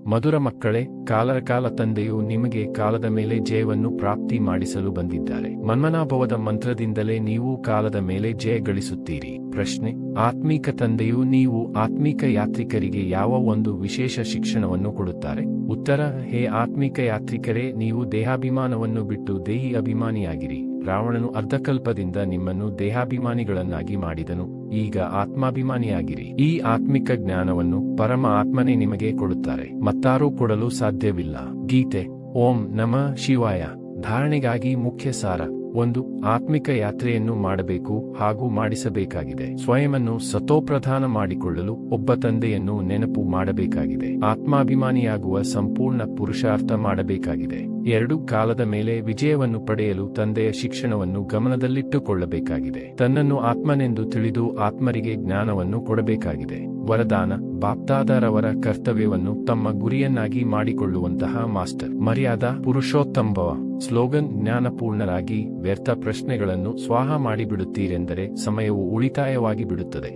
ಮಧುರ ಮಕ್ಕಳೇ, ಕಾಲ ತಂದೆಯು ನಿಮಗೆ ಕಾಲದ ಮೇಲೆ ಜಯವನ್ನು ಪ್ರಾಪ್ತಿ ಮಾಡಿಸಲು ಬಂದಿದ್ದಾರೆ. ಮನ್ಮನಾಭವದ ಮಂತ್ರದಿಂದಲೇ ನೀವು ಕಾಲದ ಮೇಲೆ ಜಯ ಗಳಿಸುತ್ತೀರಿ. ಪ್ರಶ್ನೆ: ಆತ್ಮೀಕ ತಂದೆಯು ನೀವು ಆತ್ಮೀಕ ಯಾತ್ರಿಕರಿಗೆ ಯಾವ ಒಂದು ವಿಶೇಷ ಶಿಕ್ಷಣವನ್ನು ಕೊಡುತ್ತಾರೆ? ಉತ್ತರ: ಹೇ ಆತ್ಮೀಕ ಯಾತ್ರಿಕರೇ, ನೀವು ದೇಹಾಭಿಮಾನವನ್ನು ಬಿಟ್ಟು ದೇಹಿ ಅಭಿಮಾನಿಯಾಗಿರಿ. ರಾವಣನು ಅರ್ಧಕಲ್ಪದಿಂದ ನಿಮ್ಮನ್ನು ದೇಹಾಭಿಮಾನಿಗಳನ್ನಾಗಿ ಮಾಡಿದನು, ಈಗ ಆತ್ಮಾಭಿಮಾನಿಯಾಗಿರಿ. ಈ ಆತ್ಮಿಕ ಜ್ಞಾನವನ್ನು ಪರಮ ಆತ್ಮನೇ ನಿಮಗೆ ಕೊಡುತ್ತಾರೆ, ಮತ್ತಾರೂ ಕೊಡಲು ಸಾಧ್ಯವಿಲ್ಲ. ಗೀತೆ. ಓಂ ನಮಃ ಶಿವಾಯ. ಧಾರಣೆಗಾಗಿ ಮುಖ್ಯ ಸಾರ: 1. ಆತ್ಮಿಕ ಯಾತ್ರೆಯನ್ನು ಮಾಡಬೇಕು ಹಾಗೂ ಮಾಡಿಸಬೇಕಾಗಿದೆ. ಸ್ವಯಂವನ್ನು ಸತೋಪ್ರಧಾನ ಮಾಡಿಕೊಳ್ಳಲು ಒಬ್ಬ ತಂದೆಯನ್ನು ನೆನಪು ಮಾಡಬೇಕಾಗಿದೆ. ಆತ್ಮಾಭಿಮಾನಿಯಾಗುವ ಸಂಪೂರ್ಣ ಪುರುಷಾರ್ಥ ಮಾಡಬೇಕಾಗಿದೆ. 2. ಕಾಲದ ಮೇಲೆ ವಿಜಯವನ್ನು ಪಡೆಯಲು ತಂದೆಯ ಶಿಕ್ಷಣವನ್ನು ಗಮನದಲ್ಲಿಟ್ಟುಕೊಳ್ಳಬೇಕಾಗಿದೆ. ತನ್ನನ್ನು ಆತ್ಮನೆಂದು ತಿಳಿದು ಆತ್ಮರಿಗೆ ಜ್ಞಾನವನ್ನು ಕೊಡಬೇಕಾಗಿದೆ. ವರದಾನ: ಬಾಪ್ದಾದರವರ ಕರ್ತವ್ಯವನ್ನು ತಮ್ಮ ಗುರಿಯನ್ನಾಗಿ ಮಾಡಿಕೊಳ್ಳುವಂತಹ ಮಾಸ್ಟರ್. ಮರ್ಯಾದಾ ಪುರುಷೋತ್ತಂಭವ. ಸ್ಲೋಗನ್: ಜ್ಞಾನಪೂರ್ಣರಾಗಿ ವ್ಯರ್ಥ ಪ್ರಶ್ನೆಗಳನ್ನು ಸ್ವಾಹ ಮಾಡಿಬಿಡುತ್ತೀರೆಂದರೆ ಸಮಯವು ಉಳಿತಾಯವಾಗಿ ಬಿಡುತ್ತದೆ.